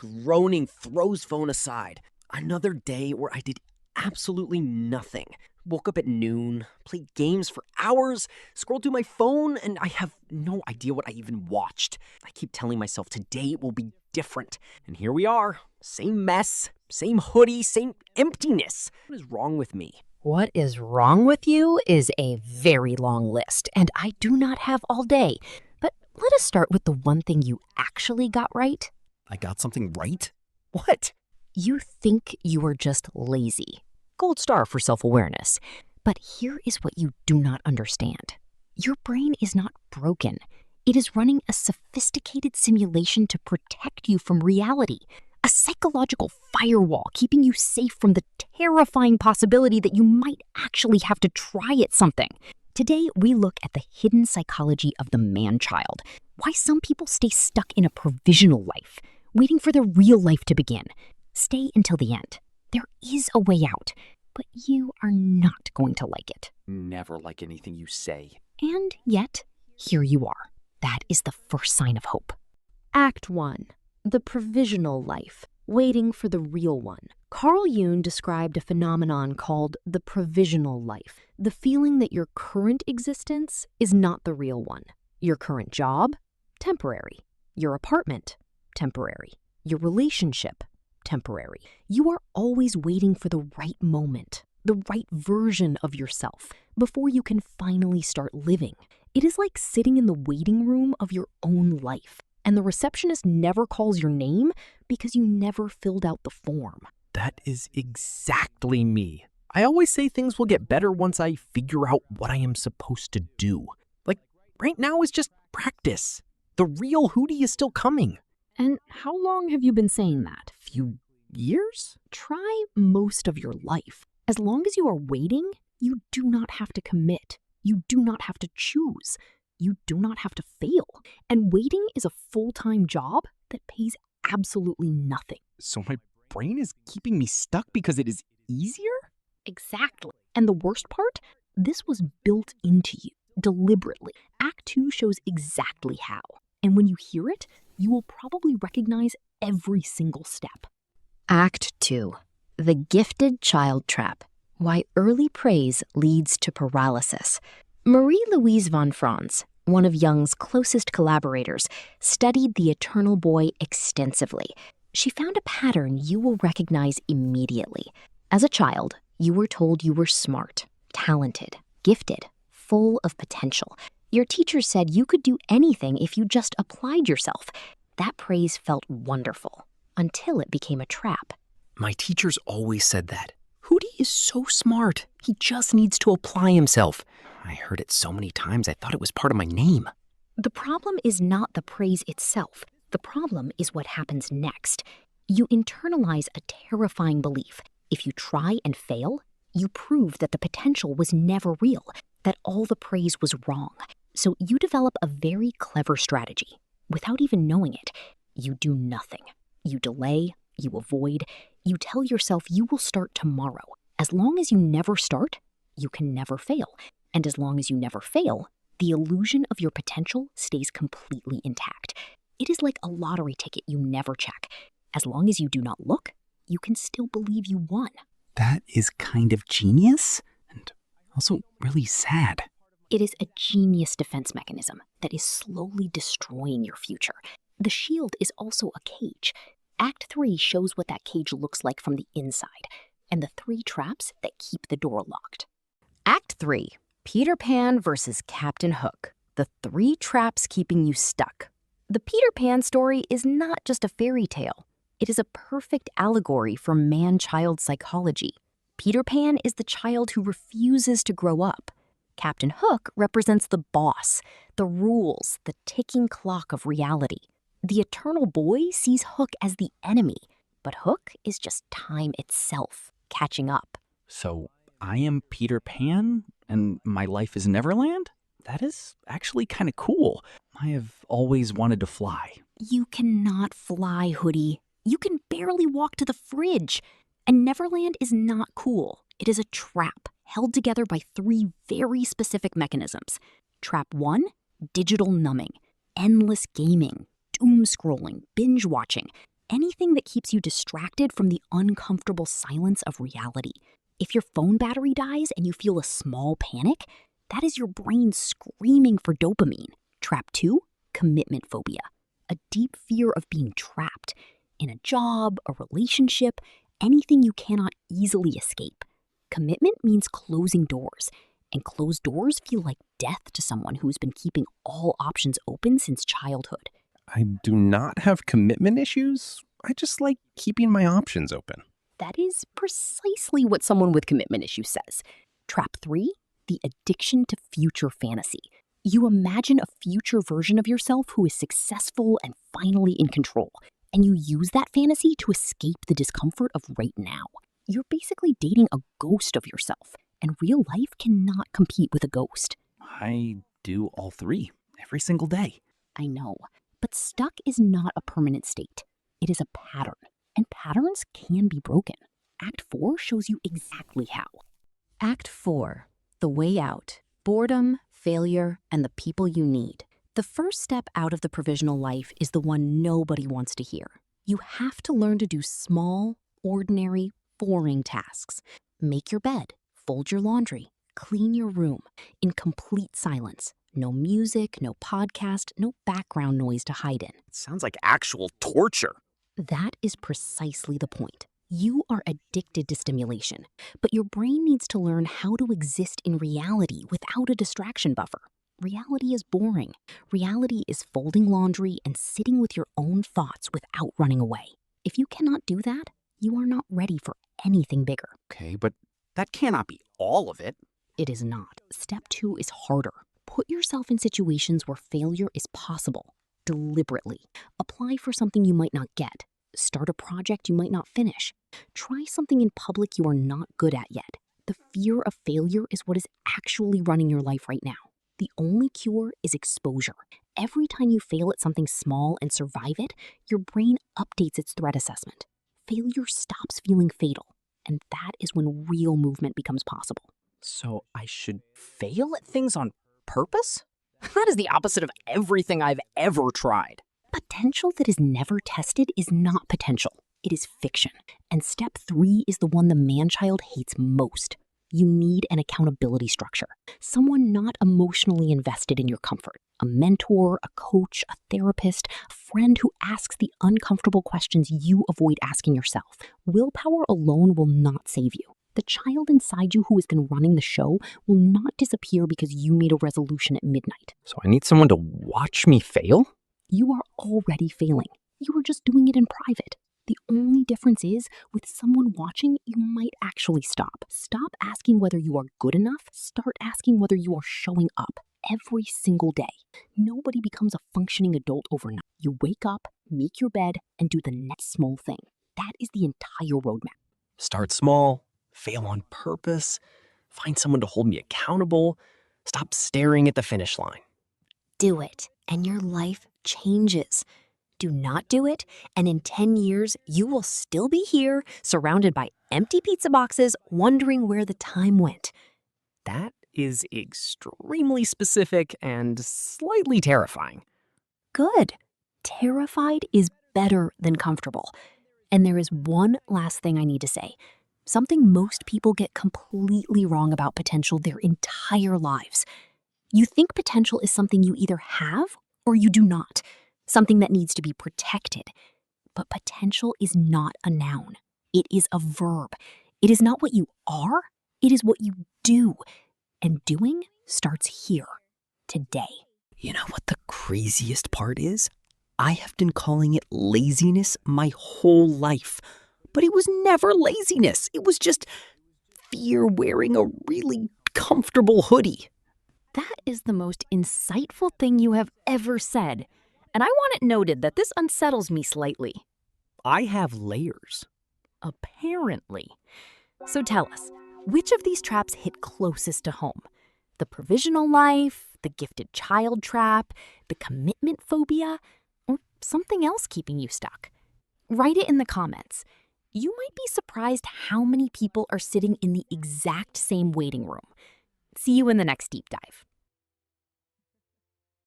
Groaning throws phone aside. Another day where I did absolutely nothing. Woke up at noon, played games for hours, scrolled through my phone, and I have no idea what I even watched. I keep telling myself today will be different. And here we are. Same mess, same hoodie, same emptiness. What is wrong with me? What is wrong with you is a very long list, and I do not have all day. But let us start with the one thing you actually got right. I got something right? What? You think you are just lazy. Gold star for self-awareness. But here is what you do not understand. Your brain is not broken. It is running a sophisticated simulation to protect you from reality. A psychological firewall keeping you safe from the terrifying possibility that you might actually have to try at something. Today, we look at the hidden psychology of the man-child. Why some people stay stuck in a provisional life, waiting for their real life to begin. Stay until the end. There is a way out, but you are not going to like it. Never like anything you say. And yet, here you are. That is the first sign of hope. Act 1. The provisional life, waiting for the real one. Carl Jung described a phenomenon called the provisional life, the feeling that your current existence is not the real one. Your current job? Temporary. Your apartment? Temporary. Your relationship? Temporary. You are always waiting for the right moment, the right version of yourself, before you can finally start living. It is like sitting in the waiting room of your own life, and the receptionist never calls your name because you never filled out the form. That is exactly me. I always say things will get better once I figure out what I am supposed to do. Like, right now is just practice. The real Hoody is still coming. And how long have you been saying that? Few years? Try most of your life. As long as you are waiting, you do not have to commit. You do not have to choose. You do not have to fail. And waiting is a full-time job that pays absolutely nothing. So my brain is keeping me stuck because it is easier? Exactly. And the worst part? This was built into you, deliberately. Act 2 shows exactly how. And when you hear it, you will probably recognize every single step. Act 2. The gifted child trap. Why early praise leads to paralysis. Marie-Louise von Franz, one of Jung's closest collaborators, studied the eternal boy extensively. She found a pattern you will recognize immediately. As a child, you were told you were smart, talented, gifted, full of potential. Your teacher said you could do anything if you just applied yourself. That praise felt wonderful, until it became a trap. My teachers always said that. Hoody is so smart. He just needs to apply himself. I heard it so many times I thought it was part of my name. The problem is not the praise itself. The problem is what happens next. You internalize a terrifying belief. If you try and fail, you prove that the potential was never real, that all the praise was wrong. So you develop a very clever strategy. Without even knowing it, you do nothing. You delay, you avoid, you tell yourself you will start tomorrow. As long as you never start, you can never fail. And as long as you never fail, the illusion of your potential stays completely intact. It is like a lottery ticket you never check. As long as you do not look, you can still believe you won. That is kind of genius and also really sad. It is a genius defense mechanism that is slowly destroying your future. The shield is also a cage. Act 3 shows what that cage looks like from the inside, and the 3 traps that keep the door locked. Act 3. Peter Pan versus Captain Hook. The 3 traps keeping you stuck. The Peter Pan story is not just a fairy tale. It is a perfect allegory for man-child psychology. Peter Pan is the child who refuses to grow up. Captain Hook represents the boss, the rules, the ticking clock of reality. The eternal boy sees Hook as the enemy, but Hook is just time itself, catching up. So I am Peter Pan and my life is Neverland? That is actually kind of cool. I have always wanted to fly. You cannot fly, Hoody. You can barely walk to the fridge. And Neverland is not cool. It is a trap held together by 3 very specific mechanisms. Trap 1, digital numbing, endless gaming, doom scrolling, binge watching. anything that keeps you distracted from the uncomfortable silence of reality. If your phone battery dies and you feel a small panic, that is your brain screaming for dopamine. Trap 2, commitment phobia. A deep fear of being trapped in a job, a relationship, anything you cannot easily escape. Commitment means closing doors, and closed doors feel like death to someone who's been keeping all options open since childhood. I do not have commitment issues. I just like keeping my options open. That is precisely what someone with commitment issues says. Trap 3, the addiction to future fantasy. You imagine a future version of yourself who is successful and finally in control, and you use that fantasy to escape the discomfort of right now. You're basically dating a ghost of yourself, and real life cannot compete with a ghost. I do all three every single day. I know, but stuck is not a permanent state. It is a pattern, and patterns can be broken. Act 4 shows you exactly how. Act 4, the way out. Boredom, failure, and the people you need. The first step out of the provisional life is the one nobody wants to hear. You have to learn to do small, ordinary, boring tasks. Make your bed, fold your laundry, clean your room in complete silence. No music, no podcast, no background noise to hide in. It sounds like actual torture. That is precisely the point. You are addicted to stimulation, but your brain needs to learn how to exist in reality without a distraction buffer. Reality is boring. Reality is folding laundry and sitting with your own thoughts without running away. If you cannot do that, you are not ready for anything bigger. Okay, but that cannot be all of it. It is not. Step 2 is harder. Put yourself in situations where failure is possible, deliberately. Apply for something you might not get. Start a project you might not finish. Try something in public you are not good at yet. The fear of failure is what is actually running your life right now. The only cure is exposure. Every time you fail at something small and survive it, your brain updates its threat assessment. Failure stops feeling fatal, and that is when real movement becomes possible. So I should fail at things on purpose? That is the opposite of everything I've ever tried. Potential that is never tested is not potential. It is fiction. And step 3 is the one the man-child hates most. You need an accountability structure. Someone not emotionally invested in your comfort. A mentor, a coach, a therapist, a friend who asks the uncomfortable questions you avoid asking yourself. Willpower alone will not save you. The child inside you who has been running the show will not disappear because you made a resolution at midnight. So I need someone to watch me fail? You are already failing. You are just doing it in private. The only difference is, with someone watching, you might actually stop. Stop asking whether you are good enough. Start asking whether you are showing up every single day. Nobody becomes a functioning adult overnight. You wake up, make your bed, and do the next small thing. That is the entire roadmap. Start small, fail on purpose, find someone to hold me accountable, stop staring at the finish line. Do it, and your life changes. Do not do it, and in 10 years, you will still be here, surrounded by empty pizza boxes, wondering where the time went. That is extremely specific and slightly terrifying. Good. Terrified is better than comfortable. And there is one last thing I need to say. Something most people get completely wrong about potential their entire lives. You think potential is something you either have or you do not, something that needs to be protected. But potential is not a noun. It is a verb. It is not what you are, it is what you do. And doing starts here, today. You know what the craziest part is? I have been calling it laziness my whole life. But it was never laziness. It was just fear wearing a really comfortable hoodie. That is the most insightful thing you have ever said. And I want it noted that this unsettles me slightly. I have layers. Apparently. So tell us, which of these traps hit closest to home? The provisional life, the gifted child trap, the commitment phobia, or something else keeping you stuck? Write it in the comments. You might be surprised how many people are sitting in the exact same waiting room. See you in the next deep dive.